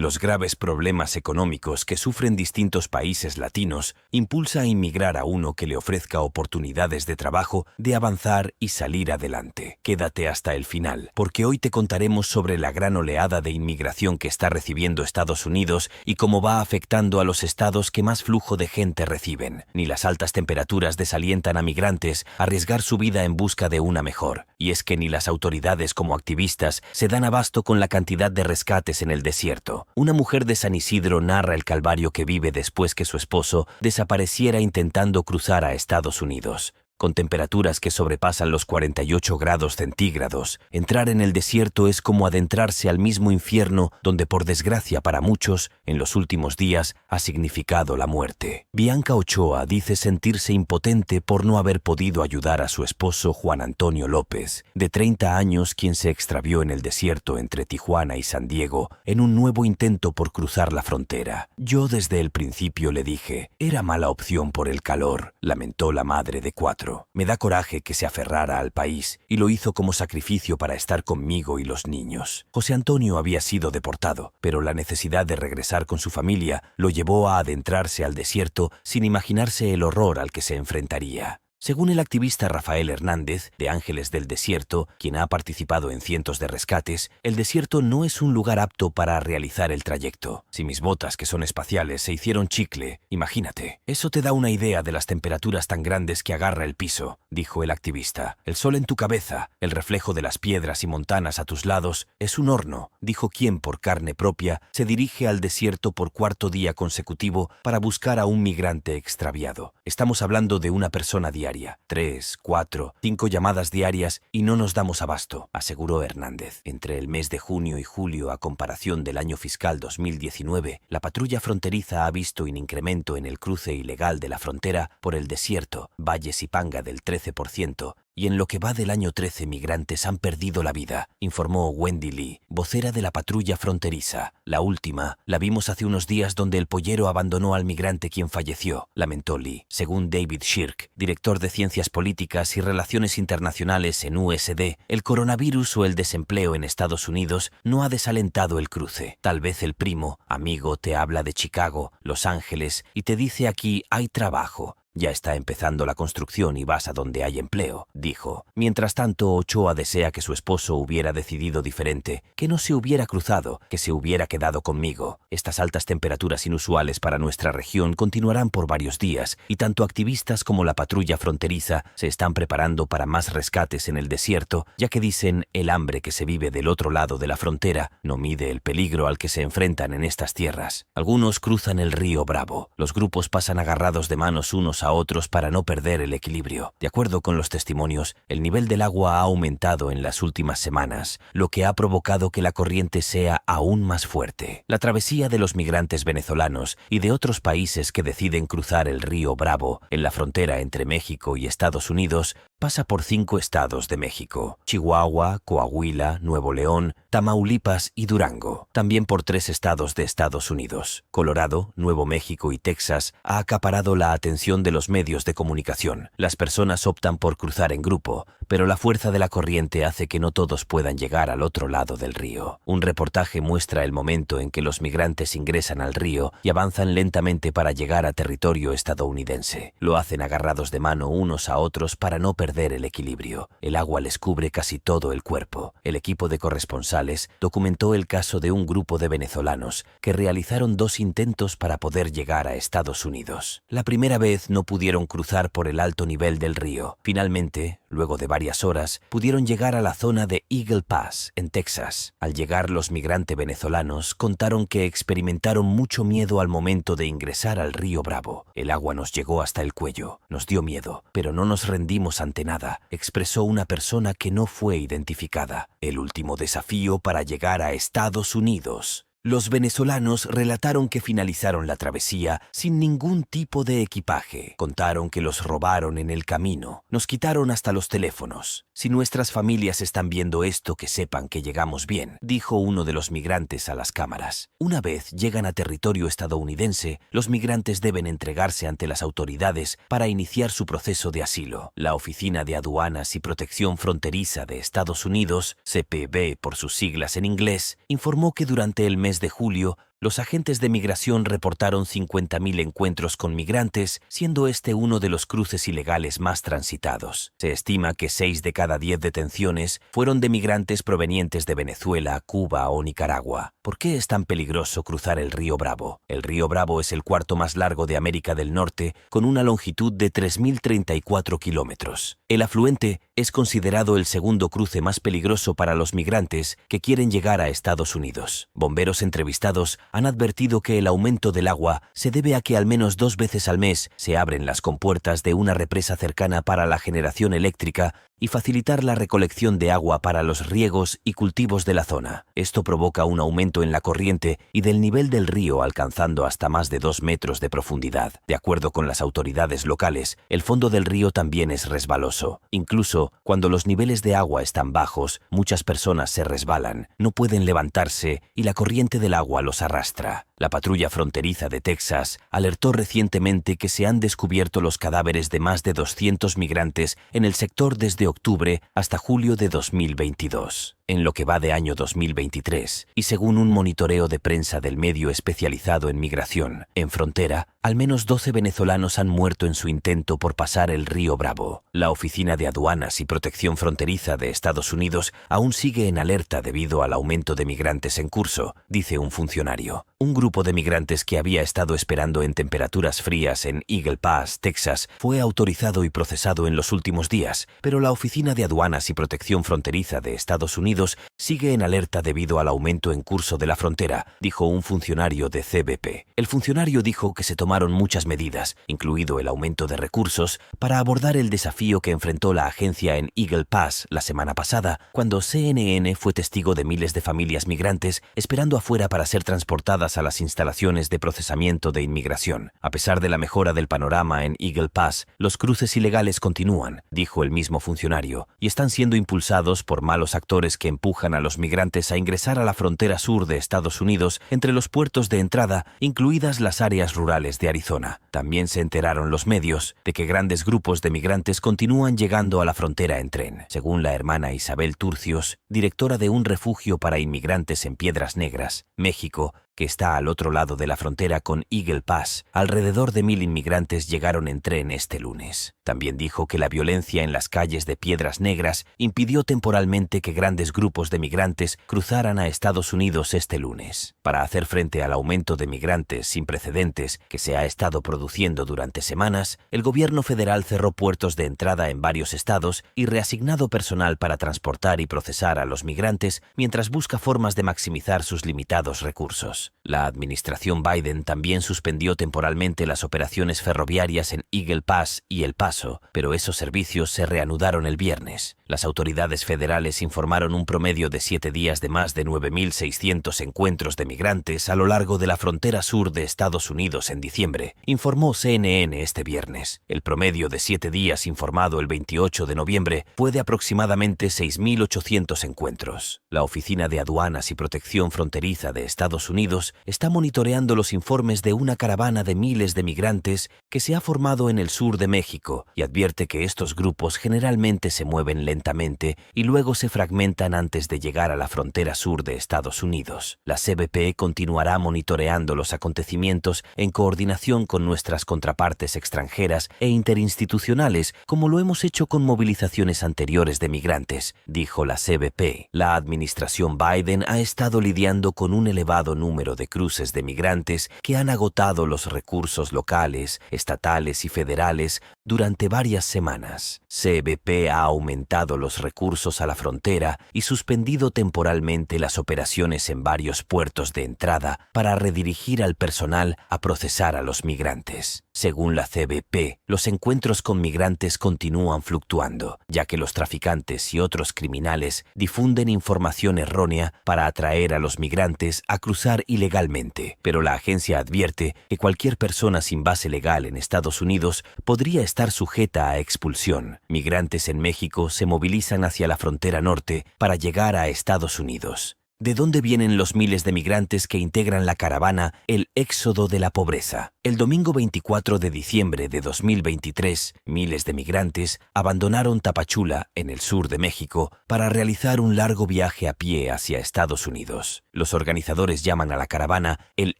Los graves problemas económicos que sufren distintos países latinos impulsa a inmigrar a uno que le ofrezca oportunidades de trabajo, de avanzar y salir adelante. Quédate hasta el final, porque hoy te contaremos sobre la gran oleada de inmigración que está recibiendo Estados Unidos y cómo va afectando a los estados que más flujo de gente reciben. Ni las altas temperaturas desalientan a migrantes a arriesgar su vida en busca de una mejor. Y es que ni las autoridades como activistas se dan abasto con la cantidad de rescates en el desierto. Una mujer de San Isidro narra el calvario que vive después que su esposo desapareciera intentando cruzar a Estados Unidos. Con temperaturas que sobrepasan los 48 grados centígrados, entrar en el desierto es como adentrarse al mismo infierno donde, por desgracia para muchos, en los últimos días ha significado la muerte. Bianca Ochoa dice sentirse impotente por no haber podido ayudar a su esposo Juan Antonio López, de 30 años, quien se extravió en el desierto entre Tijuana y San Diego en un nuevo intento por cruzar la frontera. Yo desde el principio le dije, era mala opción por el calor, lamentó la madre de 4. Me da coraje que se aferrara al país y lo hizo como sacrificio para estar conmigo y los niños. José Antonio había sido deportado, pero la necesidad de regresar con su familia lo llevó a adentrarse al desierto sin imaginarse el horror al que se enfrentaría. Según el activista Rafael Hernández, de Ángeles del Desierto, quien ha participado en cientos de rescates, el desierto no es un lugar apto para realizar el trayecto. Si mis botas, que son espaciales, se hicieron chicle, imagínate. Eso te da una idea de las temperaturas tan grandes que agarra el piso, dijo el activista. El sol en tu cabeza, el reflejo de las piedras y montanas a tus lados, es un horno, dijo quien por carne propia se dirige al desierto por 4º día consecutivo para buscar a un migrante extraviado. Estamos hablando de una persona diaria. 3, 4, 5 llamadas diarias y no nos damos abasto, aseguró Hernández. Entre el mes de junio y julio, a comparación del año fiscal 2019, la patrulla fronteriza ha visto un incremento en el cruce ilegal de la frontera por el desierto, Valle Zipanga, del 13%, y en lo que va del año 13 migrantes han perdido la vida, informó Wendy Lee, vocera de la patrulla fronteriza. La última la vimos hace unos días donde el pollero abandonó al migrante quien falleció, lamentó Lee. Según David Shirk, director de Ciencias Políticas y Relaciones Internacionales en USD, el coronavirus o el desempleo en Estados Unidos no ha desalentado el cruce. Tal vez el primo, amigo, te habla de Chicago, Los Ángeles y te dice aquí hay trabajo. Ya está empezando la construcción y vas a donde hay empleo, dijo. Mientras tanto, Ochoa desea que su esposo hubiera decidido diferente, que no se hubiera cruzado, que se hubiera quedado conmigo. Estas altas temperaturas inusuales para nuestra región continuarán por varios días y tanto activistas como la patrulla fronteriza se están preparando para más rescates en el desierto, ya que dicen el hambre que se vive del otro lado de la frontera no mide el peligro al que se enfrentan en estas tierras. Algunos cruzan el río Bravo. Los grupos pasan agarrados de manos unos a otros para no perder el equilibrio. De acuerdo con los testimonios, el nivel del agua ha aumentado en las últimas semanas, lo que ha provocado que la corriente sea aún más fuerte. La travesía de los migrantes venezolanos y de otros países que deciden cruzar el río Bravo en la frontera entre México y Estados Unidos pasa por 5 estados de México: Chihuahua, Coahuila, Nuevo León, Tamaulipas y Durango. También por 3 estados de Estados Unidos. Colorado, Nuevo México y Texas ha acaparado la atención de los medios de comunicación. Las personas optan por cruzar en grupo, pero la fuerza de la corriente hace que no todos puedan llegar al otro lado del río. Un reportaje muestra el momento en que los migrantes ingresan al río y avanzan lentamente para llegar a territorio estadounidense. Lo hacen agarrados de mano unos a otros para no perder el equilibrio. El agua les cubre casi todo el cuerpo. El equipo de corresponsales documentó el caso de un grupo de venezolanos que realizaron 2 intentos para poder llegar a Estados Unidos. La primera vez no pudieron cruzar por el alto nivel del río. Finalmente, luego de varias horas, pudieron llegar a la zona de Eagle Pass, en Texas. Al llegar, los migrantes venezolanos contaron que experimentaron mucho miedo al momento de ingresar al río Bravo. El agua nos llegó hasta el cuello. Nos dio miedo, pero no nos rendimos ante nada, expresó una persona que no fue identificada. El último desafío para llegar a Estados Unidos. Los venezolanos relataron que finalizaron la travesía sin ningún tipo de equipaje. Contaron que los robaron en el camino. Nos quitaron hasta los teléfonos. Si nuestras familias están viendo esto, que sepan que llegamos bien, dijo uno de los migrantes a las cámaras. Una vez llegan a territorio estadounidense, los migrantes deben entregarse ante las autoridades para iniciar su proceso de asilo. La Oficina de Aduanas y Protección Fronteriza de Estados Unidos, CPB por sus siglas en inglés, informó que durante el mes de julio Los agentes de migración reportaron 50.000 encuentros con migrantes, siendo este uno de los cruces ilegales más transitados. Se estima que 6 de cada 10 detenciones fueron de migrantes provenientes de Venezuela, Cuba o Nicaragua. ¿Por qué es tan peligroso cruzar el río Bravo? El río Bravo es el cuarto más largo de América del Norte, con una longitud de 3.034 kilómetros. El afluente es considerado el segundo cruce más peligroso para los migrantes que quieren llegar a Estados Unidos. Bomberos entrevistados han advertido que el aumento del agua se debe a que al menos 2 veces al mes se abren las compuertas de una represa cercana para la generación eléctrica y facilitar la recolección de agua para los riegos y cultivos de la zona. Esto provoca un aumento en la corriente y del nivel del río, alcanzando hasta más de 2 metros de profundidad. De acuerdo con las autoridades locales, el fondo del río también es resbaloso. Incluso cuando los niveles de agua están bajos, muchas personas se resbalan, no pueden levantarse y la corriente del agua los arrastra. La patrulla fronteriza de Texas alertó recientemente que se han descubierto los cadáveres de más de 200 migrantes en el sector desde octubre hasta julio de 2022. En lo que va de año 2023, y según un monitoreo de prensa del medio especializado en migración, en frontera, al menos 12 venezolanos han muerto en su intento por pasar el río Bravo. La Oficina de Aduanas y Protección Fronteriza de Estados Unidos aún sigue en alerta debido al aumento de migrantes en curso, dice un funcionario. Un grupo de migrantes que había estado esperando en temperaturas frías en Eagle Pass, Texas, fue autorizado y procesado en los últimos días, pero la Oficina de Aduanas y Protección Fronteriza de Estados Unidos sigue en alerta debido al aumento en curso de la frontera, dijo un funcionario de CBP. El funcionario dijo que se tomaron muchas medidas, incluido el aumento de recursos, para abordar el desafío que enfrentó la agencia en Eagle Pass la semana pasada, cuando CNN fue testigo de miles de familias migrantes esperando afuera para ser transportadas a las instalaciones de procesamiento de inmigración. A pesar de la mejora del panorama en Eagle Pass, los cruces ilegales continúan, dijo el mismo funcionario, y están siendo impulsados por malos actores que empujan a los migrantes a ingresar a la frontera sur de Estados Unidos entre los puertos de entrada, incluidas las áreas rurales de Arizona. También se enteraron los medios de que grandes grupos de migrantes continúan llegando a la frontera en tren. Según la hermana Isabel Turcios, directora de un refugio para inmigrantes en Piedras Negras, México, que está al otro lado de la frontera con Eagle Pass, alrededor de 1.000 inmigrantes llegaron en tren este lunes. También dijo que la violencia en las calles de Piedras Negras impidió temporalmente que grandes grupos de migrantes cruzaran a Estados Unidos este lunes. Para hacer frente al aumento de migrantes sin precedentes que se ha estado produciendo durante semanas, el gobierno federal cerró puertos de entrada en varios estados y reasignado personal para transportar y procesar a los migrantes mientras busca formas de maximizar sus limitados recursos. La administración Biden también suspendió temporalmente las operaciones ferroviarias en Eagle Pass y El Paso, pero esos servicios se reanudaron el viernes. Las autoridades federales informaron un promedio de 7 días de más de 9.600 encuentros de migrantes a lo largo de la frontera sur de Estados Unidos en diciembre, informó CNN este viernes. El promedio de 7 días informado el 28 de noviembre fue de aproximadamente 6.800 encuentros. La Oficina de Aduanas y Protección Fronteriza de Estados Unidos está monitoreando los informes de una caravana de miles de migrantes que se ha formado en el sur de México y advierte que estos grupos generalmente se mueven lentamente y luego se fragmentan antes de llegar a la frontera sur de Estados Unidos. La CBP continuará monitoreando los acontecimientos en coordinación con nuestras contrapartes extranjeras e interinstitucionales, como lo hemos hecho con movilizaciones anteriores de migrantes, dijo la CBP. La administración Biden ha estado lidiando con un elevado número de cruces de migrantes que han agotado los recursos locales, estatales y federales durante varias semanas. CBP ha aumentado los recursos a la frontera y suspendido temporalmente las operaciones en varios puertos de entrada para redirigir al personal a procesar a los migrantes. Según la CBP, los encuentros con migrantes continúan fluctuando, ya que los traficantes y otros criminales difunden información errónea para atraer a los migrantes a cruzar ilegalmente. Pero la agencia advierte que cualquier persona sin base legal en Estados Unidos podría estar sujeta a expulsión. Migrantes en México se movilizan hacia la frontera norte para llegar a Estados Unidos. ¿De dónde vienen los miles de migrantes que integran la caravana El Éxodo de la Pobreza? El domingo 24 de diciembre de 2023, miles de migrantes abandonaron Tapachula, en el sur de México, para realizar un largo viaje a pie hacia Estados Unidos. Los organizadores llaman a la caravana El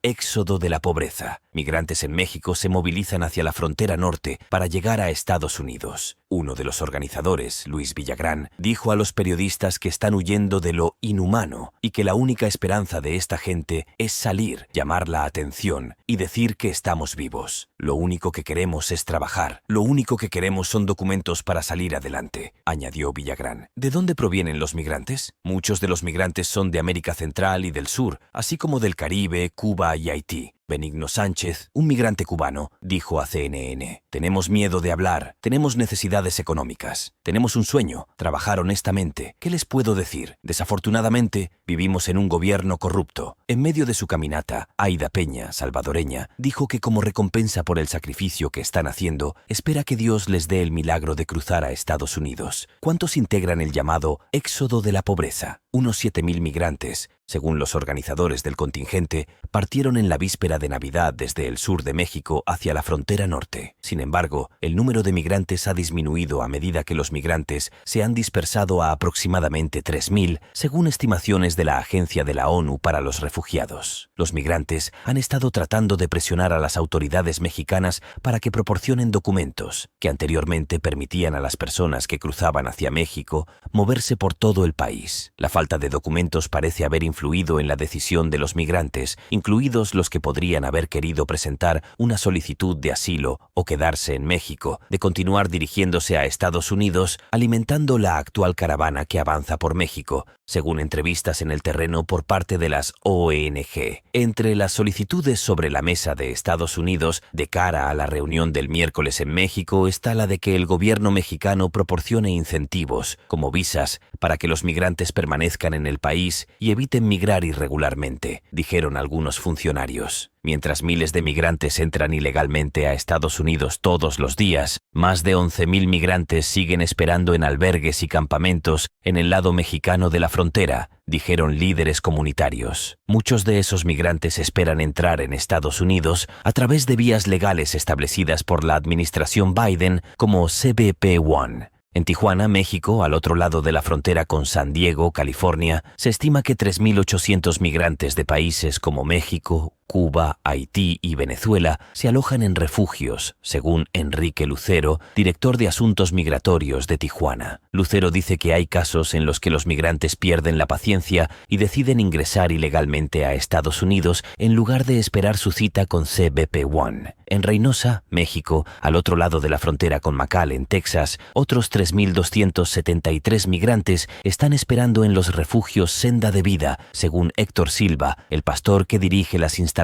Éxodo de la Pobreza. Migrantes en México se movilizan hacia la frontera norte para llegar a Estados Unidos. Uno de los organizadores, Luis Villagrán, dijo a los periodistas que están huyendo de lo inhumano y que la única esperanza de esta gente es salir, llamar la atención y decir que estamos vivos. Lo único que queremos es trabajar. Lo único que queremos son documentos para salir adelante, añadió Villagrán. ¿De dónde provienen los migrantes? Muchos de los migrantes son de América Central y del Sur, así como del Caribe, Cuba y Haití. Benigno Sánchez, un migrante cubano, dijo a CNN: tenemos miedo de hablar, tenemos necesidades económicas, tenemos un sueño, trabajar honestamente. ¿Qué les puedo decir? Desafortunadamente, vivimos en un gobierno corrupto. En medio de su caminata, Aida Peña, salvadoreña, dijo que como recompensa por el sacrificio que están haciendo, espera que Dios les dé el milagro de cruzar a Estados Unidos. ¿Cuántos integran el llamado Éxodo de la Pobreza? Unos 7,000 migrantes, según los organizadores del contingente, partieron en la víspera de Navidad desde el sur de México hacia la frontera norte. Sin embargo, el número de migrantes ha disminuido a medida que los migrantes se han dispersado a aproximadamente 3,000, según estimaciones de la Agencia de la ONU para los Refugiados. Los migrantes han estado tratando de presionar a las autoridades mexicanas para que proporcionen documentos que anteriormente permitían a las personas que cruzaban hacia México moverse por todo el país. La falta de documentos parece haber influido en la decisión de los migrantes, incluidos los que podrían haber querido presentar una solicitud de asilo o quedarse en México, de continuar dirigiéndose a Estados Unidos, alimentando la actual caravana que avanza por México, según entrevistas en el terreno por parte de las ONG. Entre las solicitudes sobre la mesa de Estados Unidos de cara a la reunión del miércoles en México está la de que el gobierno mexicano proporcione incentivos, como visas, para que los migrantes permanezcan en el país y eviten migrar irregularmente, dijeron algunos funcionarios. Mientras miles de migrantes entran ilegalmente a Estados Unidos todos los días, más de 11,000 migrantes siguen esperando en albergues y campamentos en el lado mexicano de la frontera, dijeron líderes comunitarios. Muchos de esos migrantes esperan entrar en Estados Unidos a través de vías legales establecidas por la administración Biden como CBP One. En Tijuana, México, al otro lado de la frontera con San Diego, California, se estima que 3,800 migrantes de países como México, Cuba, Haití y Venezuela se alojan en refugios, según Enrique Lucero, director de Asuntos Migratorios de Tijuana. Lucero dice que hay casos en los que los migrantes pierden la paciencia y deciden ingresar ilegalmente a Estados Unidos en lugar de esperar su cita con CBP One. En Reynosa, México, al otro lado de la frontera con McAllen, Texas, otros 3,273 migrantes están esperando en los refugios Senda de Vida, según Héctor Silva, el pastor que dirige las instalaciones.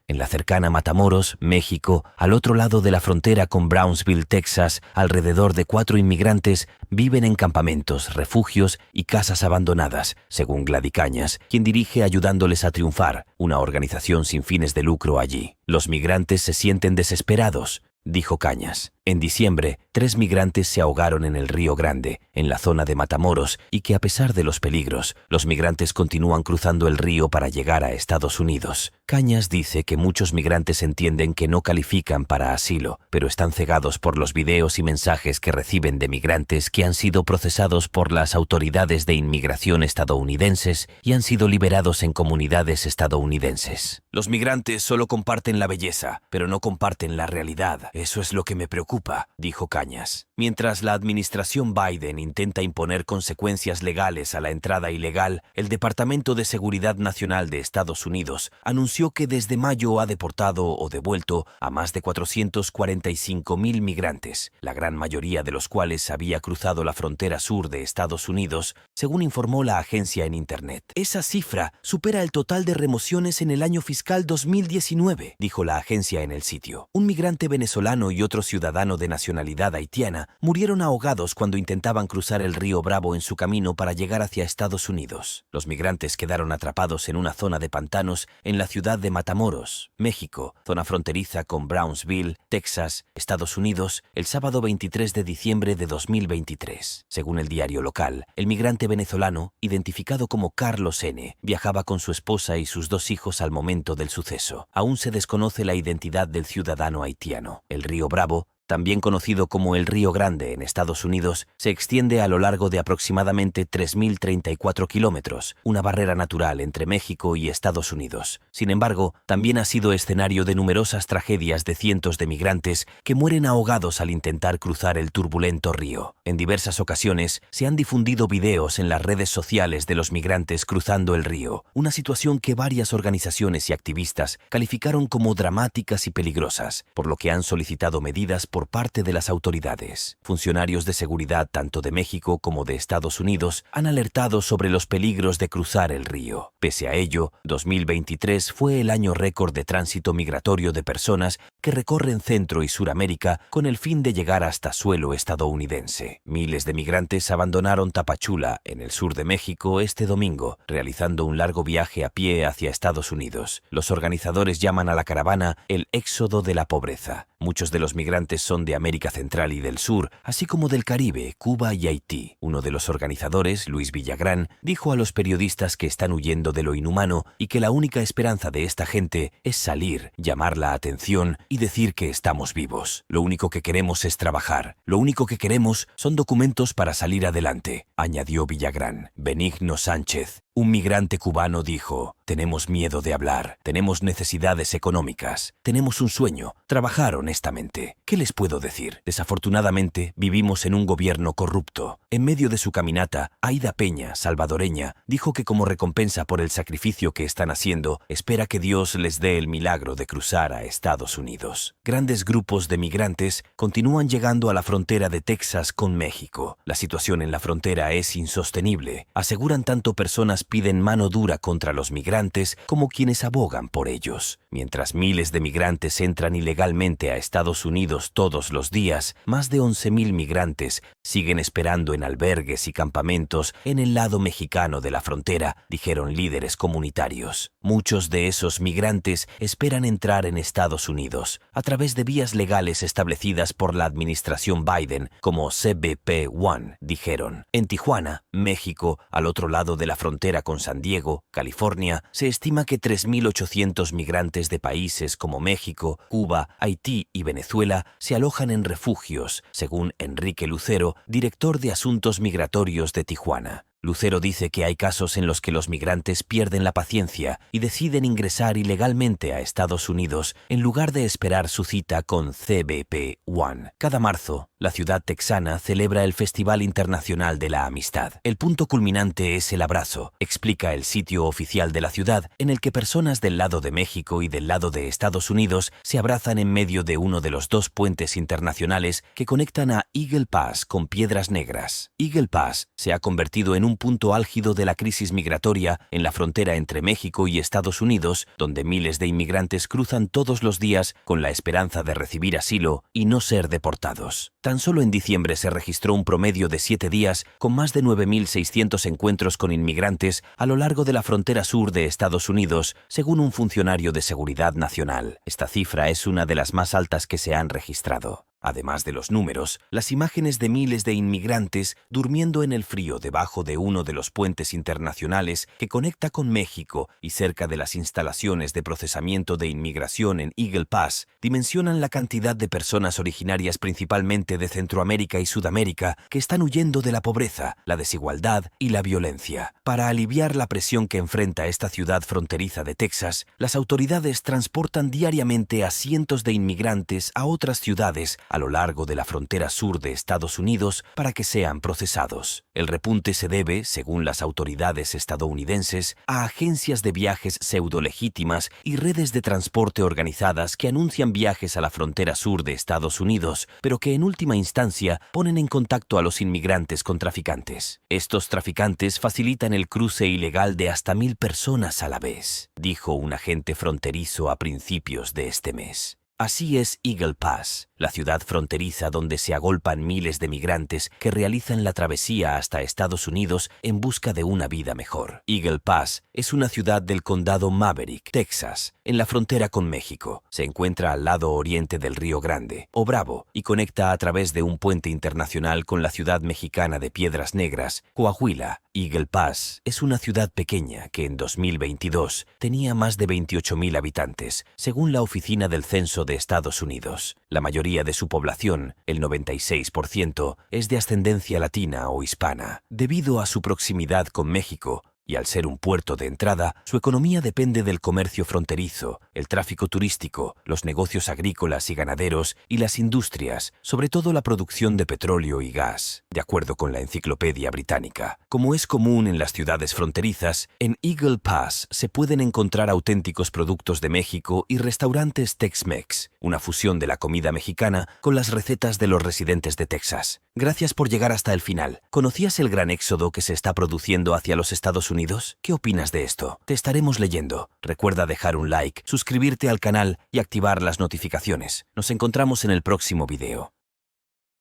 En la cercana Matamoros, México, al otro lado de la frontera con Brownsville, Texas, alrededor de 4 inmigrantes viven en campamentos, refugios y casas abandonadas, según Gladys Cañas, quien dirige Ayudándoles a Triunfar, una organización sin fines de lucro allí. Los migrantes se sienten desesperados, dijo Cañas. En diciembre, 3 migrantes se ahogaron en el Río Grande, en la zona de Matamoros, y que a pesar de los peligros, los migrantes continúan cruzando el río para llegar a Estados Unidos. Cañas dice que muchos migrantes entienden que no califican para asilo, pero están cegados por los videos y mensajes que reciben de migrantes que han sido procesados por las autoridades de inmigración estadounidenses y han sido liberados en comunidades estadounidenses. Los migrantes solo comparten la belleza, pero no comparten la realidad. Eso es lo que me preocupa, dijo Cañas. Mientras la administración Biden intenta imponer consecuencias legales a la entrada ilegal, el Departamento de Seguridad Nacional de Estados Unidos anunció que desde mayo ha deportado o devuelto a más de 445,000 migrantes, la gran mayoría de los cuales había cruzado la frontera sur de Estados Unidos, según informó la agencia en Internet. Esa cifra supera el total de remociones en el año fiscal 2019, dijo la agencia en el sitio. Un migrante venezolano y otro ciudadano ciudadano de nacionalidad haitiana, murieron ahogados cuando intentaban cruzar el río Bravo en su camino para llegar hacia Estados Unidos. Los migrantes quedaron atrapados en una zona de pantanos en la ciudad de Matamoros, México, zona fronteriza con Brownsville, Texas, Estados Unidos, el sábado 23 de diciembre de 2023. Según el diario local, el migrante venezolano, identificado como Carlos N., viajaba con su esposa y sus 2 hijos al momento del suceso. Aún se desconoce la identidad del ciudadano haitiano. El río Bravo, también conocido como el Río Grande en Estados Unidos, se extiende a lo largo de aproximadamente 3.034 kilómetros, una barrera natural entre México y Estados Unidos. Sin embargo, también ha sido escenario de numerosas tragedias de cientos de migrantes que mueren ahogados al intentar cruzar el turbulento río. En diversas ocasiones se han difundido videos en las redes sociales de los migrantes cruzando el río, una situación que varias organizaciones y activistas calificaron como dramáticas y peligrosas, por lo que han solicitado medidas por parte de las autoridades. Funcionarios de seguridad tanto de México como de Estados Unidos han alertado sobre los peligros de cruzar el río. Pese a ello, 2023 fue el año récord de tránsito migratorio de personas que recorren Centro y Suramérica con el fin de llegar hasta suelo estadounidense. Miles de migrantes abandonaron Tapachula, en el sur de México, este domingo, realizando un largo viaje a pie hacia Estados Unidos. Los organizadores llaman a la caravana el éxodo de la pobreza. Muchos de los migrantes son de América Central y del Sur, así como del Caribe, Cuba y Haití. Uno de los organizadores, Luis Villagrán, dijo a los periodistas que están huyendo de lo inhumano y que la única esperanza de esta gente es salir, llamar la atención y decir que estamos vivos. Lo único que queremos es trabajar. Lo único que queremos son documentos para salir adelante, añadió Villagrán. Benigno Sánchez, un migrante cubano, dijo: tenemos miedo de hablar, tenemos necesidades económicas, tenemos un sueño, trabajar honestamente. ¿Qué les puedo decir? Desafortunadamente, vivimos en un gobierno corrupto. En medio de su caminata, Aida Peña, salvadoreña, dijo que como recompensa por el sacrificio que están haciendo, espera que Dios les dé el milagro de cruzar a Estados Unidos. Grandes grupos de migrantes continúan llegando a la frontera de Texas con México. La situación en la frontera es insostenible, aseguran. Tanto personas piden mano dura contra los migrantes como quienes abogan por ellos. Mientras miles de migrantes entran ilegalmente a Estados Unidos todos los días, más de 11.000 migrantes siguen esperando en albergues y campamentos en el lado mexicano de la frontera, dijeron líderes comunitarios. Muchos de esos migrantes esperan entrar en Estados Unidos a través de vías legales establecidas por la administración Biden, como CBP-1, dijeron. En Tijuana, México, al otro lado de la frontera con San Diego, California, se estima que 3.800 migrantes de países como México, Cuba, Haití y Venezuela se alojan en refugios, según Enrique Lucero, director de Asuntos Migratorios de Tijuana. Lucero dice que hay casos en los que los migrantes pierden la paciencia y deciden ingresar ilegalmente a Estados Unidos en lugar de esperar su cita con CBP-1. Cada marzo, la ciudad texana celebra el Festival Internacional de la Amistad. El punto culminante es el abrazo, explica el sitio oficial de la ciudad, en el que personas del lado de México y del lado de Estados Unidos se abrazan en medio de uno de los 2 puentes internacionales que conectan a Eagle Pass con Piedras Negras. Eagle Pass se ha convertido en un punto álgido de la crisis migratoria en la frontera entre México y Estados Unidos, donde miles de inmigrantes cruzan todos los días con la esperanza de recibir asilo y no ser deportados. Tan solo en diciembre se registró un promedio de 7 días con más de 9.600 encuentros con inmigrantes a lo largo de la frontera sur de Estados Unidos, según un funcionario de Seguridad Nacional. Esta cifra es una de las más altas que se han registrado. Además de los números, las imágenes de miles de inmigrantes durmiendo en el frío debajo de uno de los puentes internacionales que conecta con México y cerca de las instalaciones de procesamiento de inmigración en Eagle Pass dimensionan la cantidad de personas originarias principalmente de Centroamérica y Sudamérica que están huyendo de la pobreza, la desigualdad y la violencia. Para aliviar la presión que enfrenta esta ciudad fronteriza de Texas, las autoridades transportan diariamente a cientos de inmigrantes a otras ciudades a lo largo de la frontera sur de Estados Unidos para que sean procesados. El repunte se debe, según las autoridades estadounidenses, a agencias de viajes pseudo-legítimas y redes de transporte organizadas que anuncian viajes a la frontera sur de Estados Unidos, pero que en última instancia ponen en contacto a los inmigrantes con traficantes. Estos traficantes facilitan el cruce ilegal de hasta 1.000 personas a la vez, dijo un agente fronterizo a principios de este mes. Así es Eagle Pass, la ciudad fronteriza donde se agolpan miles de migrantes que realizan la travesía hasta Estados Unidos en busca de una vida mejor. Eagle Pass es una ciudad del condado Maverick, Texas, en la frontera con México. Se encuentra al lado oriente del Río Grande, o Bravo, y conecta a través de un puente internacional con la ciudad mexicana de Piedras Negras, Coahuila. Eagle Pass es una ciudad pequeña que en 2022 tenía más de 28,000 habitantes, según la Oficina del Censo de Estados Unidos. La mayoría de su población, el 96%, es de ascendencia latina o hispana. Debido a su proximidad con México, y al ser un puerto de entrada, su economía depende del comercio fronterizo, el tráfico turístico, los negocios agrícolas y ganaderos y las industrias, sobre todo la producción de petróleo y gas, de acuerdo con la Enciclopedia Británica. Como es común en las ciudades fronterizas, en Eagle Pass se pueden encontrar auténticos productos de México y restaurantes Tex-Mex, una fusión de la comida mexicana con las recetas de los residentes de Texas. Gracias por llegar hasta el final. ¿Conocías el gran éxodo que se está produciendo hacia los Estados Unidos? ¿Qué opinas de esto? Te estaremos leyendo. Recuerda dejar un like, suscribirte al canal y activar las notificaciones. Nos encontramos en el próximo video.